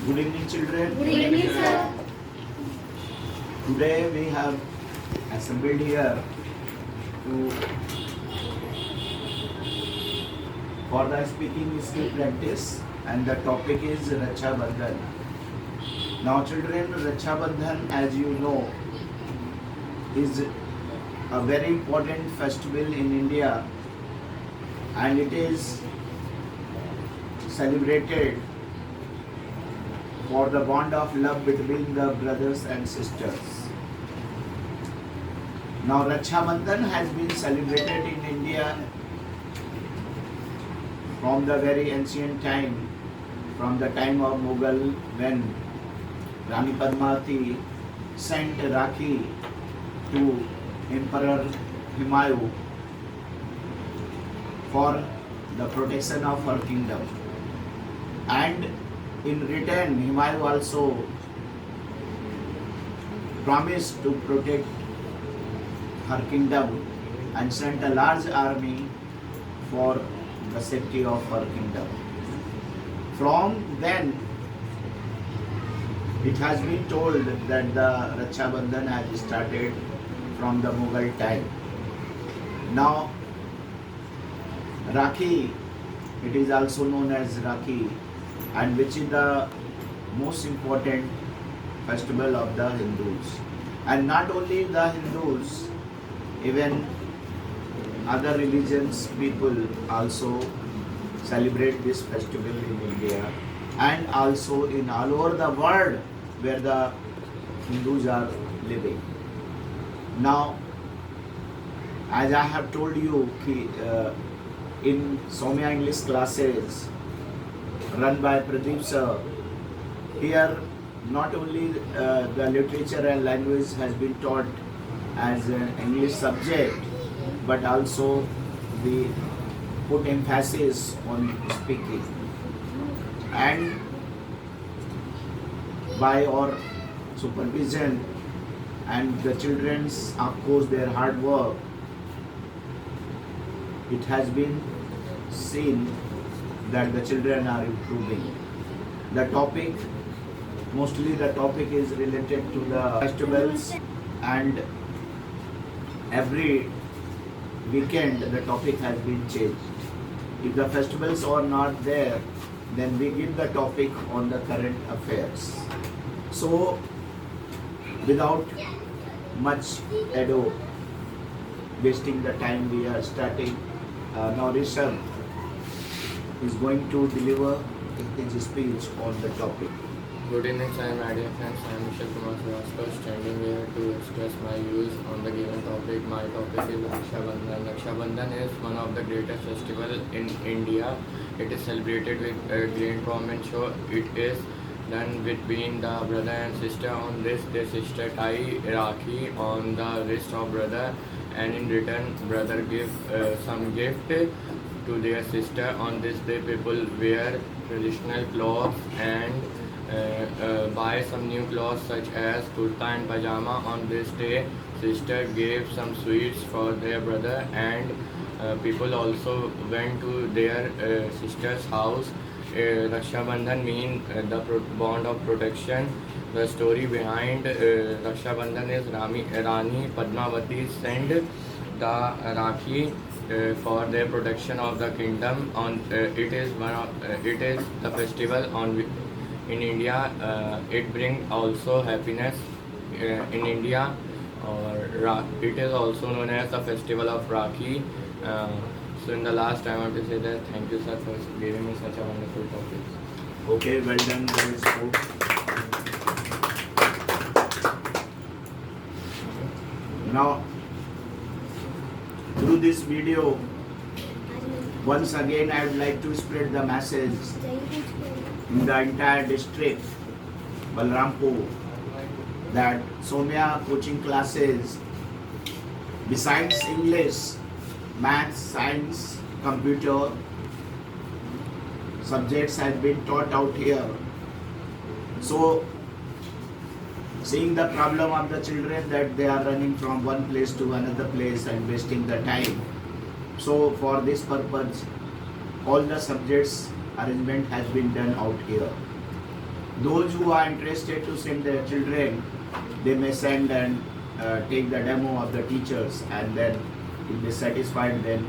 Good evening, children. Good evening, sir. Today we have assembled here to for the speaking skill practice, and the topic is Raksha Bandhan. Now, children, Raksha Bandhan, as you know, is a very important festival in India, and it is celebrated for the bond of love between the brothers and sisters. Now, Raksha Bandhan has been celebrated in India from the very ancient time, from the time of Mughal, when Rani Padmavati sent Rakhi to Emperor Humayun for the protection of her kingdom. And in return, Humayun also promised to protect her kingdom and sent a large army for the safety of her kingdom. From then, it has been told that the Raksha Bandhan has started from the Mughal time. Now, Rakhi, it is also known as Rakhi, and which is the most important festival of the Hindus. And not only the Hindus, even other religions people also celebrate this festival in India and also in all over the world where the Hindus are living. Now, as I have told you, in Somya English classes run by Pradeep sir, here not only the literature and language has been taught as an English subject, but also we put emphasis on speaking. And by our supervision and the children's, of course, their hard work, it has been seen that the children are improving. The topic, mostly the topic is related to the festivals, and every weekend the topic has been changed. If the festivals are not there, then we give the topic on the current affairs. So, without much ado, wasting the time, we are starting. Now Rishabh is going to deliver his speech on the topic. Good evening, sir, my dear friends. I am Vishal Kumar Srivastava, standing here to express my views on the given topic. My topic is Raksha Bandhan. Raksha Bandhan is one of the greatest festivals in India. It is celebrated with a great government show. It is done between the brother and sister. On this, the sister tie Rakhi on the wrist of brother, and in return, brother give some gift to their sister. On this day, people wear traditional clothes and buy some new clothes such as kurta and pajama. On this day, sister gave some sweets for their brother, and people also went to their sister's house. Raksha Bandhan means the bond of protection. The story behind Raksha Bandhan is Rani Padmavati sent the Rakhi for their protection of the kingdom. It is the festival in India. It brings also happiness in India. It is also known as the festival of Rakhi. So in the last, I want to say that thank you, sir, for giving me such a wonderful topic. Okay, well done, very good. Now, through this video, once again I would like to spread the message in the entire district, Balrampur, that Somya coaching classes, besides English, maths, science, computer, subjects have been taught out here. So, seeing the problem of the children that they are running from one place to another place and wasting the time, so for this purpose, all the subjects arrangement has been done out here. Those who are interested to send their children, they may send and take the demo of the teachers, and then if they satisfied, then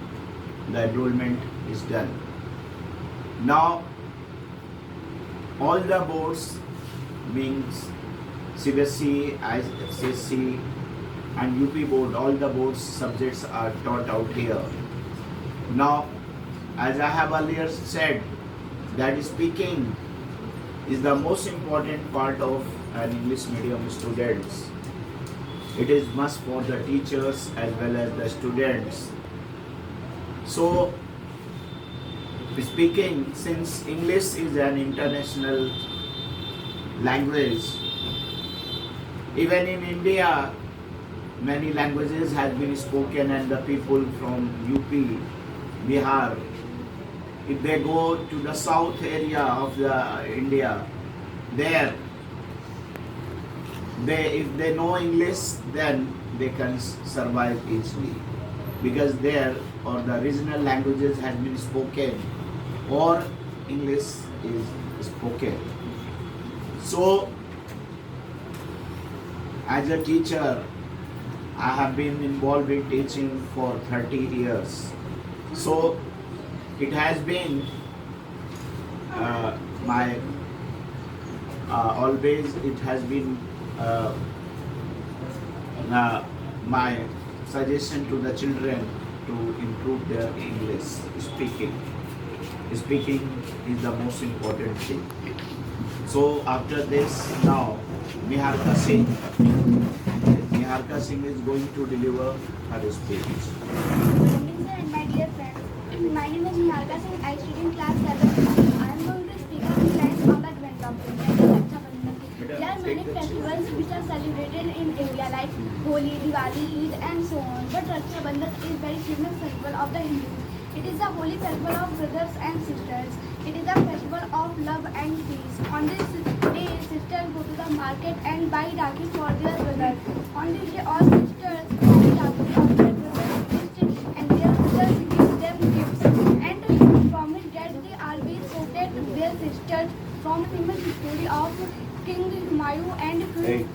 the enrollment is done. Now all the boards means CBSE, ICSE and UP board, all the boards subjects are taught out here. Now, as I have earlier said, that speaking is the most important part of an English medium students. It is must for the teachers as well as the students. So, speaking, since English is an international language, even in India, many languages have been spoken, and the people from UP, Bihar, if they go to the south area of the India, there, if they know English, then they can survive easily, because there or the regional languages has been spoken or English is spoken. So, as a teacher, I have been involved in teaching for 30 years. So, it has been my always it has been my suggestion to the children to improve their English speaking. Speaking is the most important thing. So after this, now Niharika Singh is going to deliver her speech. My dear friends, my name is Niharika Singh. I study in class 7. I am going to speak on friends on the given topic, that is Raksha Bandhan. There are many festivals which are celebrated in India like Holi, Diwali, Eid and so on. But Raksha Bandhan is very famous festival of the Hindus. It is a holy festival of brothers and sisters. It is a festival of love and peace. On this day, sisters go to the market and buy Rakhi for their brothers. On this day, all sisters buy Rakhi of their brothers' wrist and their brothers give them gifts and promise that they always protect their sisters. From famous story of King Humayun and Queen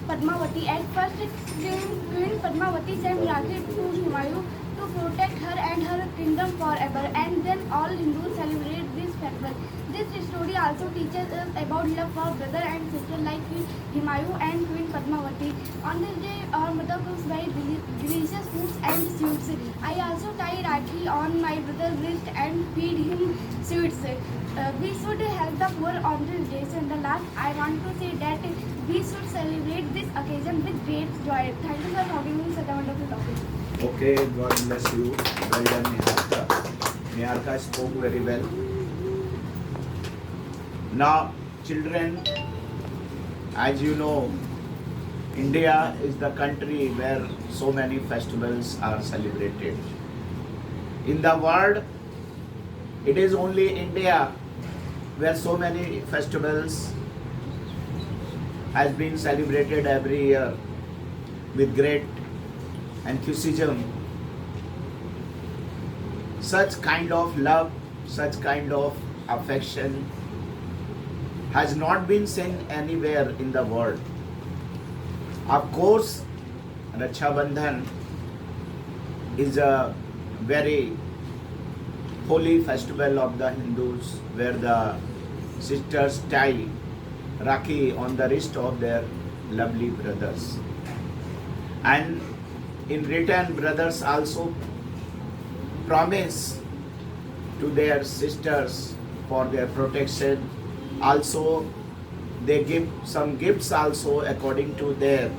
Padmavati. At first, Queen Padmavati sent Rakhi to Humayun to protect her and her kingdom forever, and then all Hindus celebrate this festival. This story also teaches us about love for brother and sister like Humayun and Queen Padmavati. On this day, our mother cooks very delicious foods and sweets. I also tie Rakhi on my brother's wrist and feed him sweets. We should help the poor on this day. So in the last, I want to say that we should celebrate this occasion with great joy. Thank you for giving me such a wonderful topic. Okay, God bless you. Well done, Niharika. Niharika spoke very well. Now, children, as you know, India is the country where so many festivals are celebrated. In the world, it is only India where so many festivals has been celebrated every year with great enthusiasm. Such kind of love, such kind of affection has not been seen anywhere in the world. Of course, Raksha Bandhan is a very holy festival of the Hindus, where the sisters tie Rakhi on the wrist of their lovely brothers. And in return, brothers also promise to their sisters for their protection. Also, they give some gifts also according to their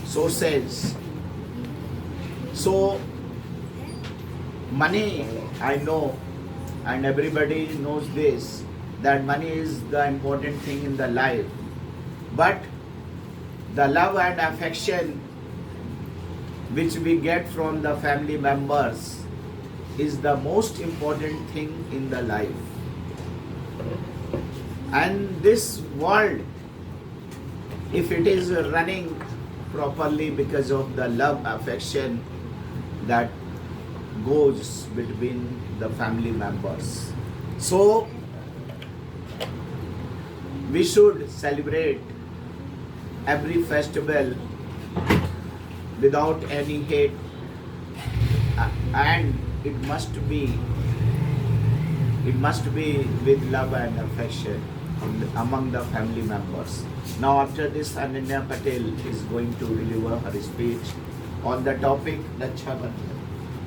sources. So, money, I know, and everybody knows this, that money is the important thing in the life. But the love and affection which we get from the family members is the most important thing in the life. And this world, if it is running properly because of the love, affection that goes between the family members. So, We should celebrate every festival without any hate, and it must be with love and affection among the family members. Now after this, Ananya Patel is going to deliver her speech on the topic Raksha Bandhan.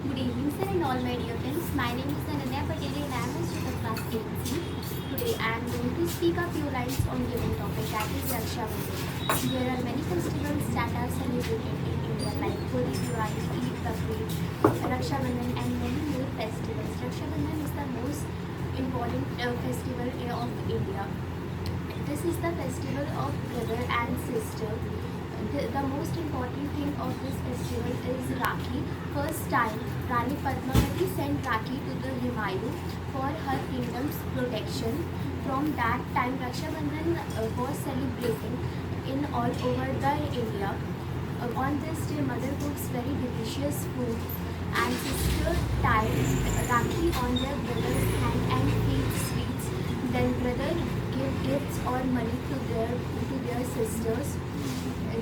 Good evening, sir, and all my dear friends. My name is Ananya Patel, and I am a student of class 8C. Today, I am going to speak a few lines on given topic, that is Raksha Bandhan. There are many festivals that are celebrated in India, like Holi, Diwali, Eid, Bakrid, Raksha Bandhan, and many more festivals. Raksha Bandhan is the most important festival of India. This is the festival of brother and sister. The most important thing of this festival is Rakhi. First time, Rani Padmavati sent Rakhi to the Himayu for her kingdom's protection. From that time, Raksha Bandhan was celebrating in all over the India. On this day, mother cooks very delicious food, and sister ties Rakhi on their brother's hand and feeds sweets. Then brother give gifts or money to their sisters.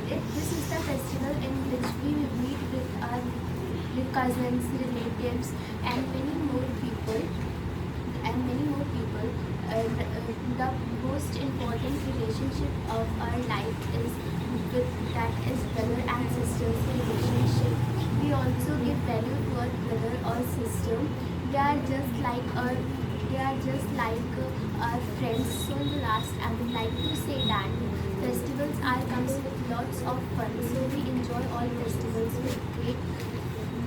This is the festival in which we meet with our cousins, relatives, and many more people. The most important relationship of our life is brother and sister's relationship. We also give value to our brother or sister. They are just like our friends. So in the last, I would like to say that festivals comes with lots of fun. So we enjoy all festivals with great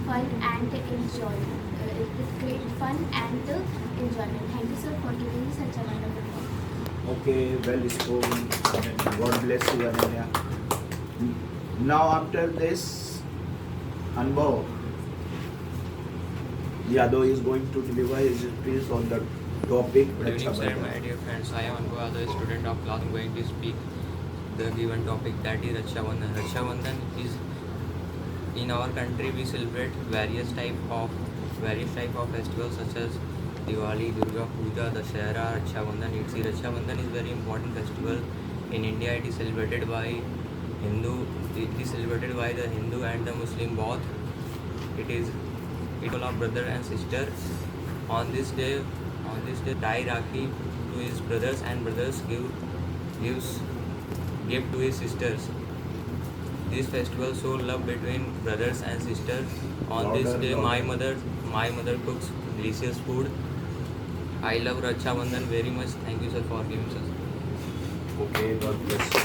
fun and enjoyment. Thank you, sir, for giving me such a wonderful talk. Okay, well spoken. God bless you, Ananya. Now after this, Anubhav Yadav is going to deliver his speech on the topic Good evening, Raksha sir, Bandhan. my dear friends. I am Anubhav Yadav, a student of class. I am going to speak the given topic, that is Raksha Bandhan. Raksha Bandhan is, in our country we celebrate various type of festivals such as Diwali, Durga Puja, Dashera, Raksha Bandhan, etc. Raksha Bandhan is very important festival in India. It is celebrated by the Hindu and the Muslim both. It is of brother and sister. On this day, tie Rakhi to his brothers, and brothers gives gift to his sisters. This festival show love between brothers and sisters. On this day, my mother cooks delicious food. I love Raksha Bandhan very much. Thank you, sir, for giving us. Okay, God bless you.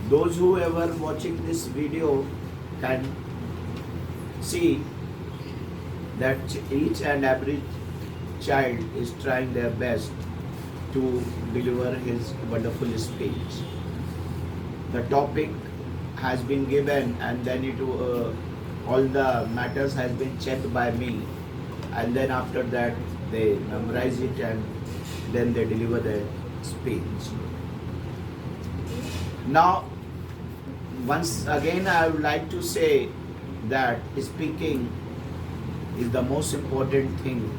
Those who ever watching this video can see that each and every child is trying their best to deliver his wonderful speech. The topic has been given, and then all the matters has been checked by me, and then after that they memorize it and then they deliver the speech. Now, once again, I would like to say that speaking is the most important thing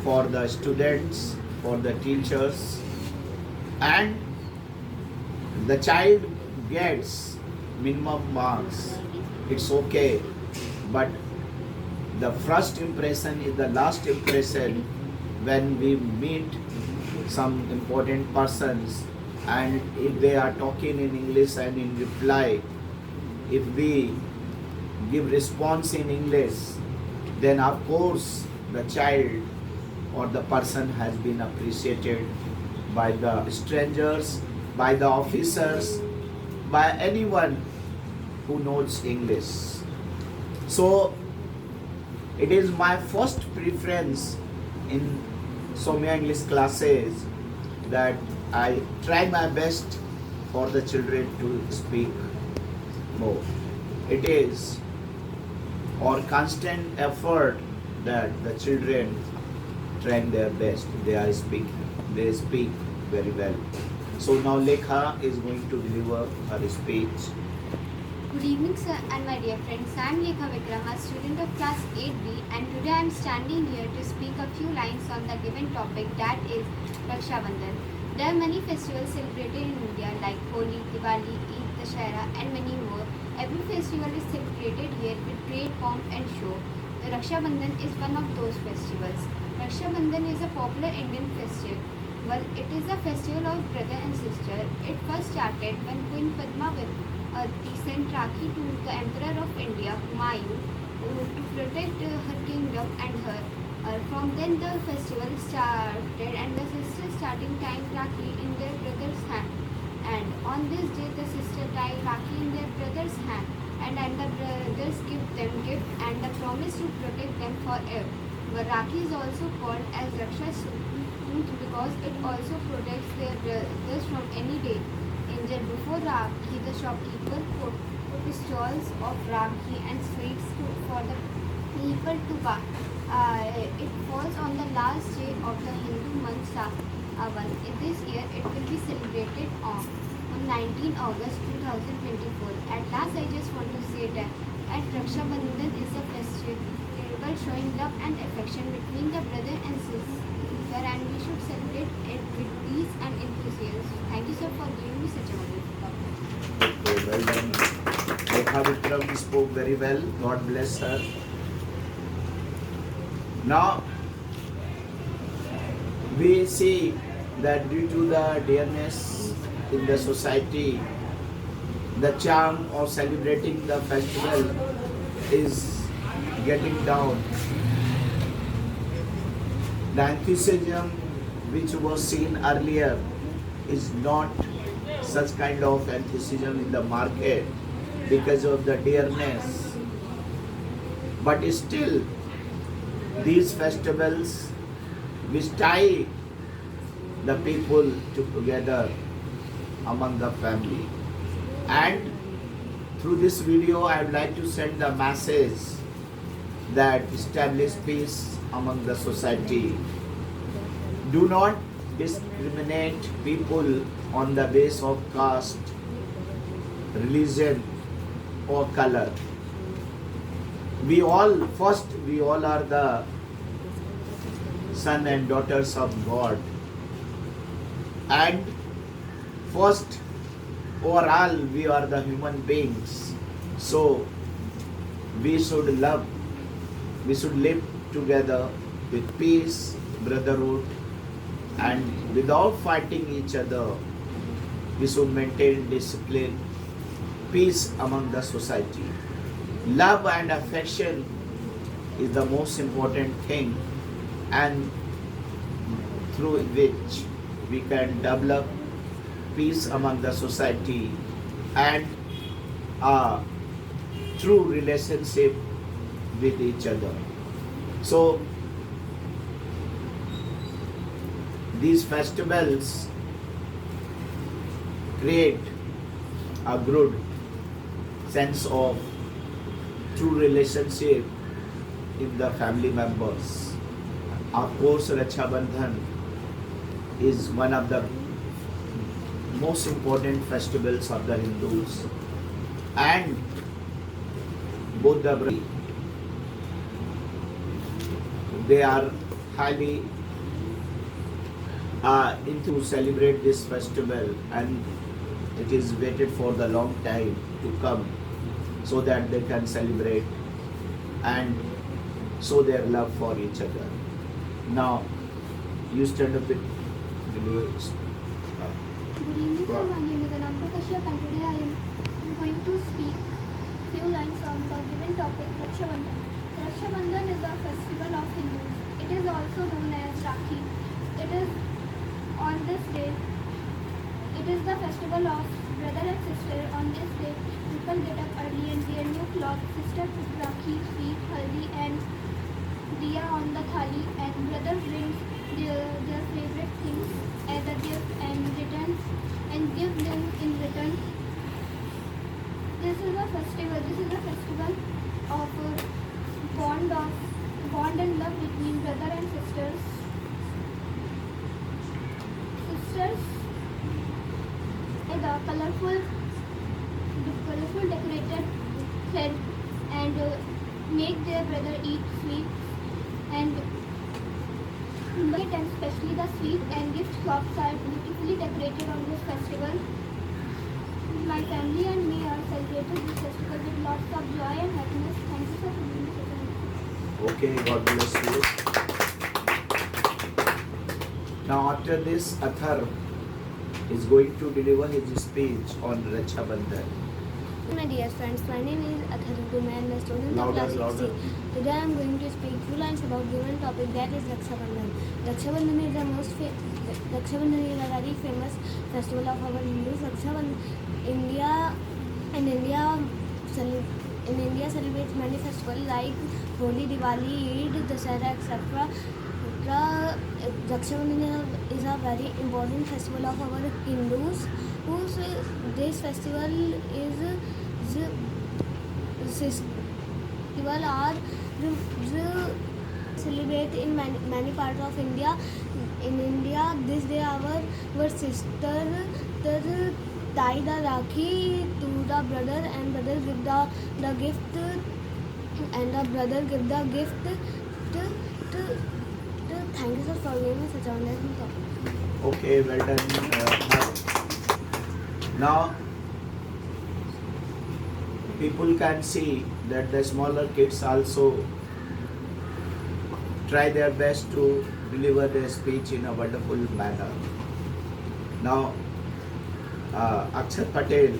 for the students, for the teachers, and the child gets minimum marks. It's okay, but the first impression is the last impression. When we meet some important persons, and if they are talking in English, and in reply, if we give response in English, then of course the child or the person has been appreciated by the strangers, by the officers, by anyone who knows English. So it is my first preference in Somya English classes that I try my best for the children to speak more. It is our constant effort that the children trying their best. They speak very well. So now Lekha is going to deliver her speech. Good Good evening, sir, and my dear friends. I am Lekha Vikrama, student of class 8B, and today I am standing here to speak a few lines on the given topic, that is Raksha Bandhan. There are many festivals celebrated in India like Holi, Diwali, Eid, Dashera, and many more. Every festival is celebrated here with great pomp and show. The Raksha Bandhan is one of those festivals. Raksha Bandhan is a popular Indian festival. Well, it is a festival of brother and sister. It first started when Queen Padmavati sent Rakhi to the Emperor of India, Humayun, to protect her kingdom and her. From then the festival started and the sisters starting tying Rakhi in their brother's hand. And on this day the sister tie Rakhi in their brother's hand and the brothers give them gift and the promise to protect them forever. But Rakhi is also called as Raksha Sut because it also protects their brothers from any danger. Before Rakhi, the shopkeeper put stalls of Rakhi and sweets for the people to buy. It falls on the last day of the Hindu month Sawan. This year it will be celebrated on 19 August 2024. At last I just want to say that Raksha Bandhan is a festival showing love and affection between the brother and sister, and we should celebrate it with peace and enthusiasm. Thank you, sir, for giving me such a wonderful topic. Okay, well done. Lekha Vikram spoke very well. God bless her. Now, we see that due to the dearness in the society, the charm of celebrating the festival is getting down. The enthusiasm which was seen earlier is not such kind of enthusiasm in the market because of the dearness. But still, these festivals which tie the people together among the family. And through this video, I would like to send the message that establish peace among the society. Do not discriminate people on the basis of caste, religion or color. We all are the son and daughters of God. And first, overall, we are the human beings. So, we should live together with peace, brotherhood, and without fighting each other. We should maintain discipline, peace among the society. Love and affection is the most important thing, and through which we can develop peace among the society and a true relationship with each other. So, these festivals create a good sense of true relationship in the family members. Of course, Raksha Bandhan is one of the most important festivals of the Hindus, and both they are highly into celebrate this festival, and it is waited for the long time to come so that they can celebrate and show their love for each other. Now, you stand up with Good evening, sir. My name is Anamta Kashyap, and today I am going to speak few lines on the given topic, Raksha Bandhan. Raksha Bandhan is a festival of Hindus. It is also known as Rakhi. It is on this day. It is the festival of brother and sister. On this day, people get up early and wear new clothes. Sister put Rakhi, sweet, haldi, and diya on the thali, and brother brings their favorite things as a gift and give them in return. This is a festival of bond and love between brother and sisters. Sisters is a colorful colorful decorated thread and make their brother eat sweet and especially the sweet and gift shops are beautifully decorated on this festival. My family and me are celebrating this festival with lots of joy and happiness. Thank you for being here. Okay, God bless you. Now after this, Athar is going to deliver his speech on Raksha Bandhan. My dear friends, my name is Athar Kumar, I'm a student Louder, of class 6C. louder. Today I am going to speak few lines about given topic that is Raksha Bandhan. Raksha Bandhan is a very famous festival of our Hindus. Raksha Bandhan, India celebrates many festivals like Holi, Diwali, Eid, Dasara, etc. Raksha Bandhan is a very important festival of our Hindus. This festival is celebrated in many parts of India. In India, this day our sister tie the rakhi to the brother and brother give the gift and the brother give the gift to thank you sir for giving me such a wonderful topic. Okay, well done. Now, people can see that the smaller kids also try their best to deliver their speech in a wonderful manner. Now, Akshat Patel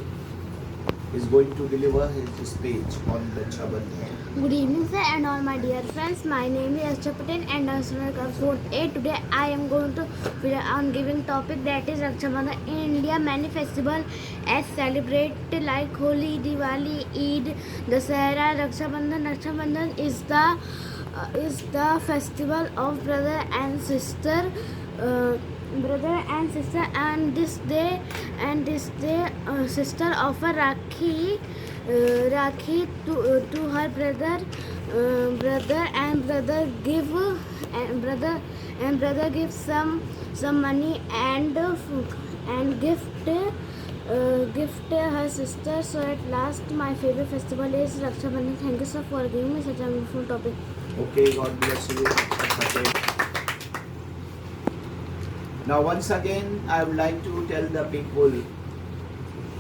is going to deliver his speech on Raksha Bandhan. Good evening sir and all my dear friends. My name is Akshat Patel and I am student of class 4A. Today I am going to be on giving topic that is Raksha Bandhan. In India, many festivals as celebrated like Holi, Diwali, Eid, Dasara, Raksha Bandhan. Raksha Bandhan is the festival of brother and sister. And this day sister offer rakhi to her brother and brother give some money and gift her sister. So at last my favorite festival is Raksha Bandhan. Thank you sir for giving me such a wonderful topic. Okay, God bless you, Akshat Patel. Now once again, I would like to tell the people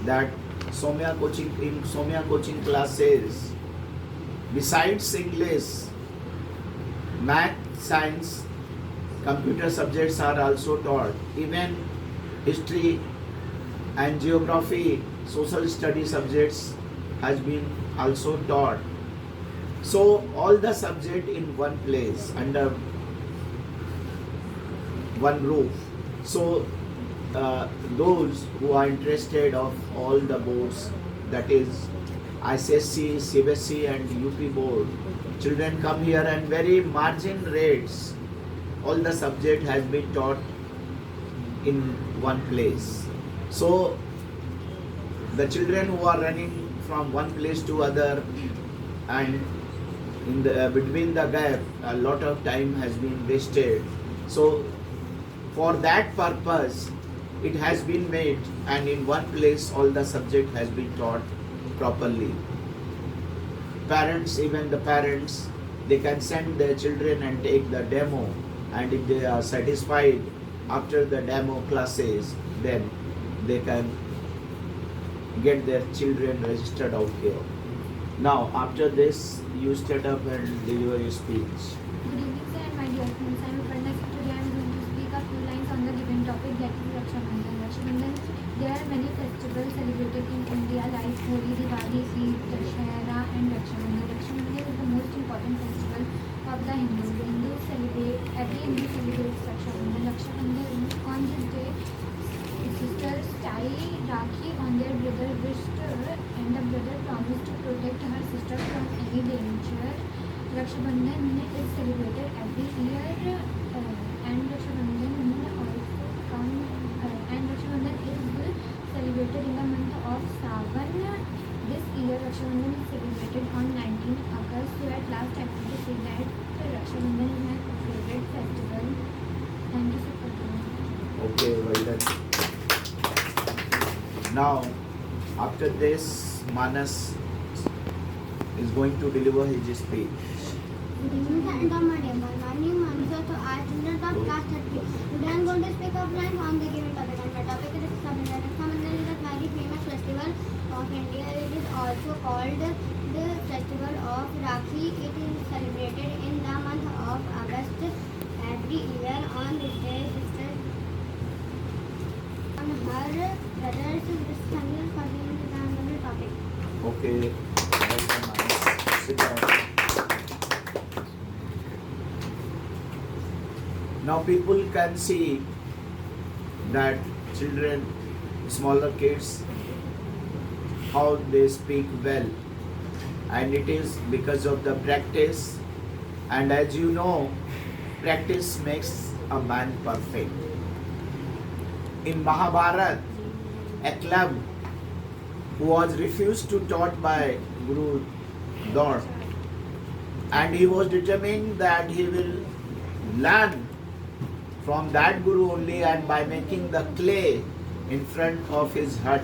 that in Somya coaching classes, besides English, math, science, computer subjects are also taught. Even history and geography, social study subjects has been also taught. So all the subject in one place under one roof. So those who are interested of all the boards, that is ICSE, CBSE and UP board, children come here and very margin rates, all the subject has been taught in one place. So the children who are running from one place to other and in the between the gap a lot of time has been wasted. So for that purpose it has been made and in one place all the subject has been taught properly. Parents, even the parents, they can send their children and take the demo, and if they are satisfied after the demo classes, then they can get their children registered out here. Now after this you stand up and deliver your speech. Good evening sir and my dear friends. I am Aparna. Today I am going to speak a few lines on the given topic that is Raksha Bandhan. Raksha Bandhan, there are many festivals celebrated in India like Holi, Diwali, Eid, Dasara and Raksha Bandhan. Raksha Bandhan is the most important festival of the Hindus. The Hindus celebrate, every Hindu celebrates Raksha Bandhan. Raksha Bandhan, on this day, sisters tie rakhi on their brother's wrist and the brother promised to protect her sister from any danger. Raksha Bandhan is celebrated every year and Raksha Bandhan is celebrated in the month of Sawan. This year Raksha Bandhan is celebrated on 19th August. So at last I want to say that Raksha Bandhan is my favorite festival. Thank you so much. Okay, well done. Now after this Manas is going to deliver his speech. Good evening, sir, and my dear. My name is Mansa. So, I am student of class 30. Today I am going to speak of lines on the given topic. And the topic is Raksha Bandhan. Raksha Bandhan is a very famous festival of India. It is also called the festival of Rakhi. It is celebrated in the month of August every year. On this day, sisters on her brothers responsible for the topic. Okay. Welcome, Manas. Sit down. Now people can see that children, smaller kids, how they speak well, and it is because of the practice. And as you know, practice makes a man perfect. In Mahabharat, a club who was refused to taught by Guru Dor, and he was determined that he will learn from that Guru only, and by making the clay in front of his hut.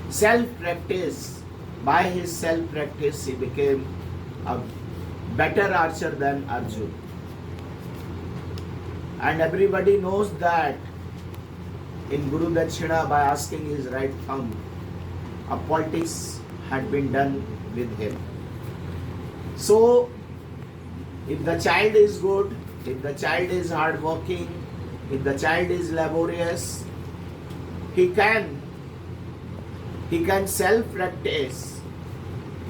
Self-practice, by his self-practice he became a better archer than Arjun. And everybody knows that in Guru Dakshina, by asking his right thumb, a politics had been done with him. So, if the child is good, if the child is hardworking, if the child is laborious, he can self-practice,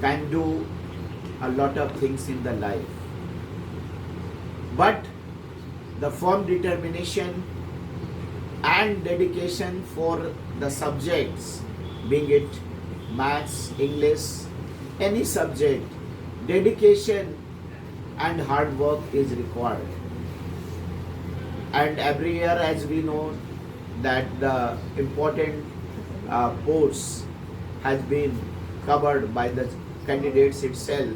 can do a lot of things in the life. But the firm determination and dedication for the subjects, being it maths, English, any subject, dedication and hard work is required. And every year, as we know, that the important posts has been covered by the candidates itself.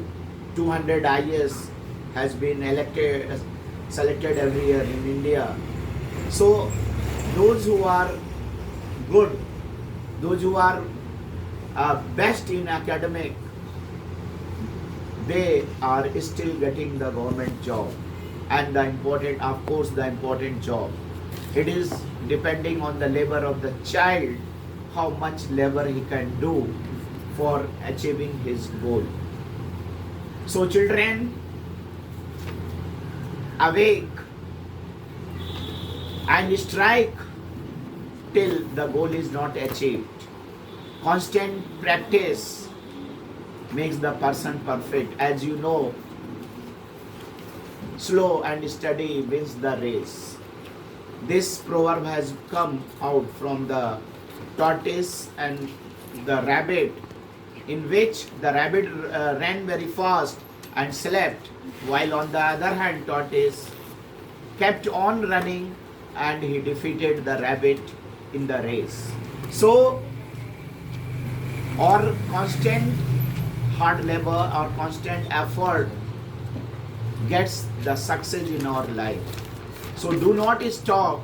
200 IAS has been selected every year in India. So those who are good, those who are best in academic, they are still getting the government job. And the important job. It is depending on the labor of the child, how much labor he can do for achieving his goal. So children, awake and strike till the goal is not achieved. Constant practice makes the person perfect. As you know, slow and steady wins the race. This proverb has come out from the tortoise and the rabbit, in which the rabbit ran very fast and slept, while on the other hand tortoise kept on running and he defeated the rabbit in the race. So, or constant hard labor or constant effort gets the success in our life. So do not stop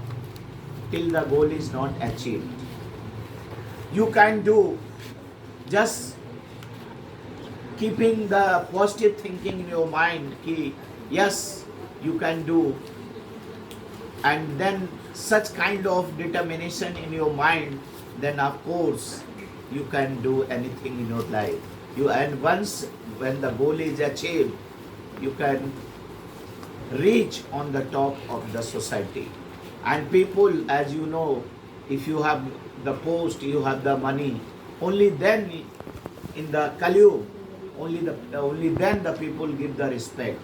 till the goal is not achieved. You can do, just keeping the positive thinking in your mind, ki, yes, you can do, and then such kind of determination in your mind, then of course you can do anything in your life. And once when the goal is achieved, you can reach on the top of the society. And people, as you know, if you have the post, you have the money, only then in the Kali, only then the people give the respect.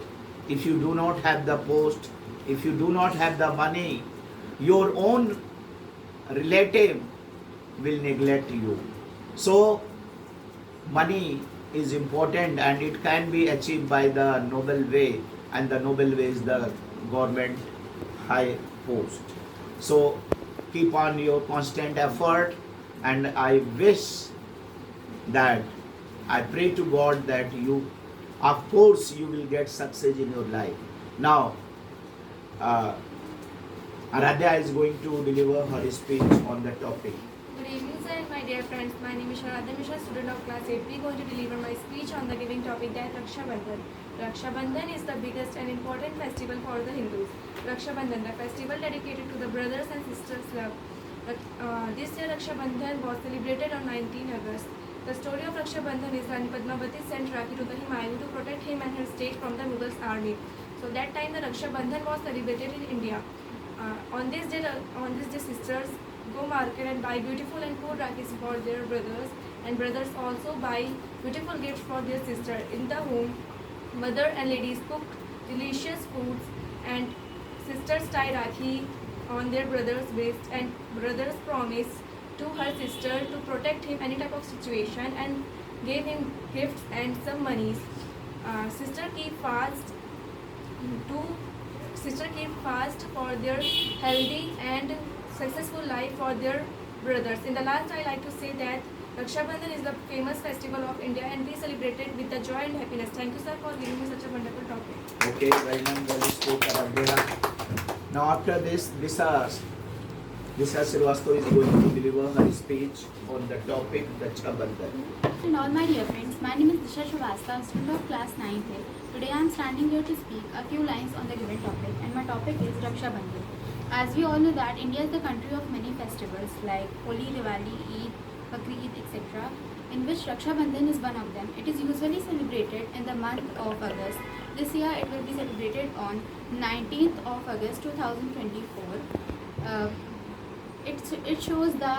If you do not have the post, if you do not have the money, your own relative will neglect you. So money is important and it can be achieved by the noble way, and the noble way is the government high post. So keep on your constant effort, and I wish that, I pray to God that you, of course, you will get success in your life. Now, Aradhya is going to deliver her speech on the topic. Good evening, sir, and my dear friends. My name is Sharadha Mishra, student of class 8B, going to deliver my speech on the giving topic that Raksha Bandhan. Raksha Bandhan is the biggest and important festival for the Hindus. Raksha Bandhan, the festival dedicated to the brothers and sisters' love. This year, Raksha Bandhan was celebrated on 19 August. The story of Raksha Bandhan is Rani Padmavati sent Rakhi to the Himayani to protect him and her state from the Mughals' army. So that time, the Raksha Bandhan was celebrated in India. On this day, sisters go market and buy beautiful and cool Rakhis for their brothers, and brothers also buy beautiful gifts for their sister. In the home, mother and ladies cook delicious foods, and sisters tie Rakhi on their brother's waist, and brothers promise to her sister to protect him any type of situation and gave him gifts and some monies. Sister keep fast for their healthy and successful life for their brothers. In the last, I like to say that Raksha Bandhan is the famous festival of India, and we celebrate it with the joy and happiness. Thank you, sir, for giving me such a wonderful topic. Okay, well spoke, Aradhya. Now after this, Disha Srivastava is going to deliver her speech on the topic Raksha Bandhan. And all my dear friends, my name is Disha Srivastava, student of class 9th. Today I am standing here to speak a few lines on the given topic, and my topic is Raksha Bandhan. As we all know that India is the country of many festivals like Holi, Diwali, Eid, Bakrid, etc., in which Raksha Bandhan is one of them. It is usually celebrated in the month of August. This year it will be celebrated on 19th of August 2024. It shows the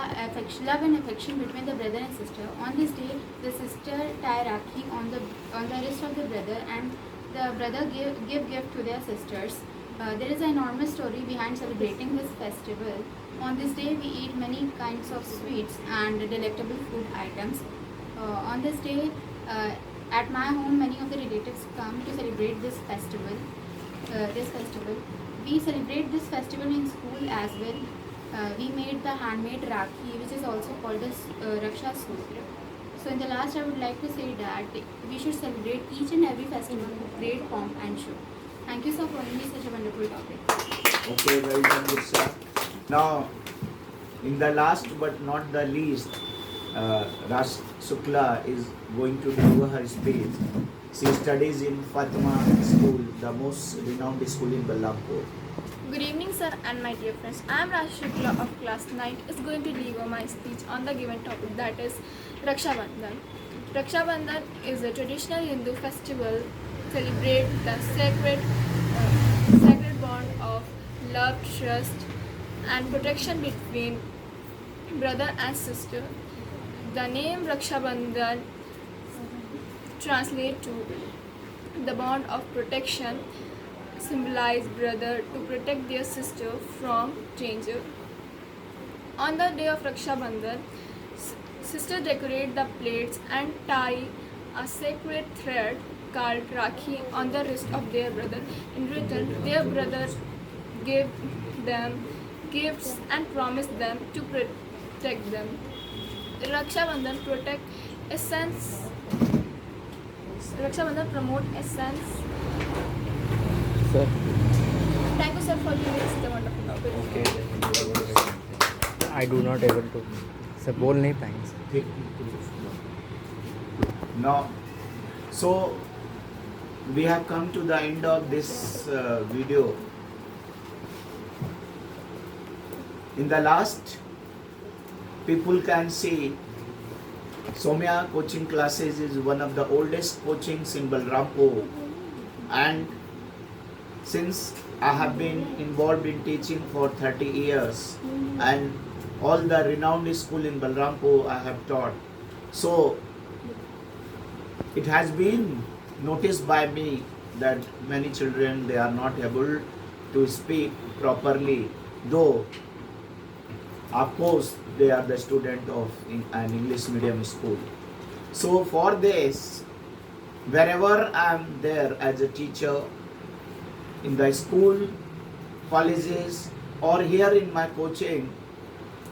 love and affection between the brother and sister. On this day, the sister tie Rakhi on the wrist of the brother, and the brother give gift to their sisters. There is an enormous story behind celebrating this festival. On this day, we eat many kinds of sweets and delectable food items. On this day, at my home, many of the relatives come to celebrate this festival. We celebrate this festival in school as well. We made the handmade Rakhi, which is also called as Raksha Sutra. So in the last, I would like to say that we should celebrate each and every festival with great pomp and show. Thank you, sir, for giving me such a wonderful topic. Okay, well done, Disha. Now, in the last but not the least, Rash Shukla is going to deliver her speech. She studies in Fatima School, the most renowned school in Balrampur. Good evening, sir, and my dear friends. I am Rash Shukla of class 9 is going to deliver my speech on the given topic, that is Raksha Bandhan. Raksha Bandhan is a traditional Hindu festival celebrate the sacred bond of love, trust, and protection between brother and sister. The name Raksha Bandhan translates to the bond of protection, symbolize brother to protect their sister from danger. On the day of Raksha Bandhan, sisters decorate the plates and tie a sacred thread called Rakhi on the wrist of their brother. In return, their brother give them gifts and promise them to protect them. Raksha Bandhan promote essence. Sir. Thank you, sir, for giving us the wonderful topic. Okay. I do not able to. Sir, बोल नहीं पाएंगे sir. Now, so we have come to the end of this video. In the last, people can see Somya coaching classes is one of the oldest coachings in Balrampur, and since I have been involved in teaching for 30 years and all the renowned school in Balrampur I have taught. So it has been noticed by me that many children, they are not able to speak properly, though of course they are the student of an English medium school. So for this, wherever I am there as a teacher, in the school, colleges, or here in my coaching,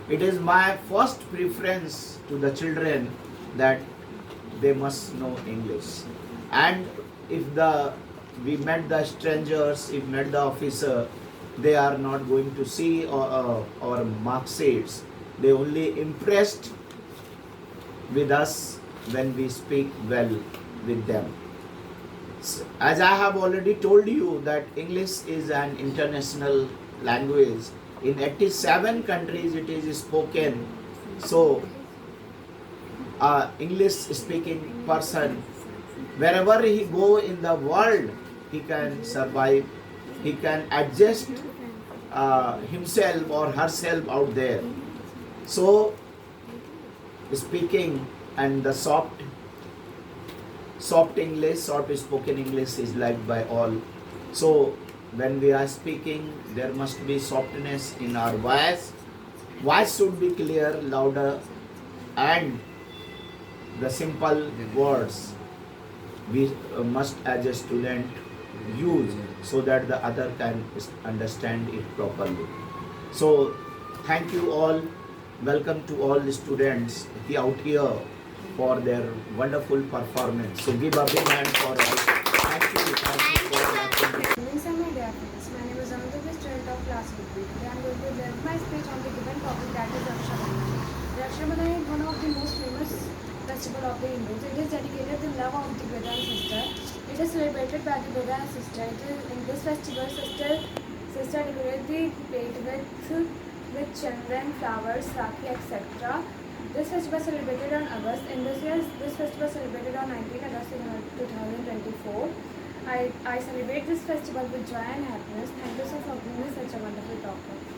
it is my first preference to the children that they must know English. And if we met the strangers, if met the officer, they are not going to see our mark sheets. They only impressed with us when we speak well with them. As I have already told you that English is an international language. In 87 countries it is spoken. So English speaking person, wherever he go in the world, he can survive, he can adjust himself or herself out there. So speaking and the soft English, soft spoken English is liked by all. So when we are speaking, there must be softness in our voice. Voice should be clear, louder, and the simple words we must as a student use so that the other can understand it properly. So thank you all. Welcome to all the students out here for their wonderful performance. So give a big hand for us. Thank you for watching. Evening, sir, my dear friends. My name is Amrita, student of class 8B. Today I am going to deliver my speech on the given topic, that is Raksha Bandhan. Raksha Bandhan is one of the most famous festival of the Hindus. It is dedicated to the love of the brother and sister. It is celebrated by the brother and sister. In this festival, sister decorate the plate with chandran, flowers, rakhi, etc. This festival celebrated on August. In this year, this festival celebrated on 19 August 2024. I celebrate this festival with joy and happiness. Thank you so for giving me such a wonderful topic.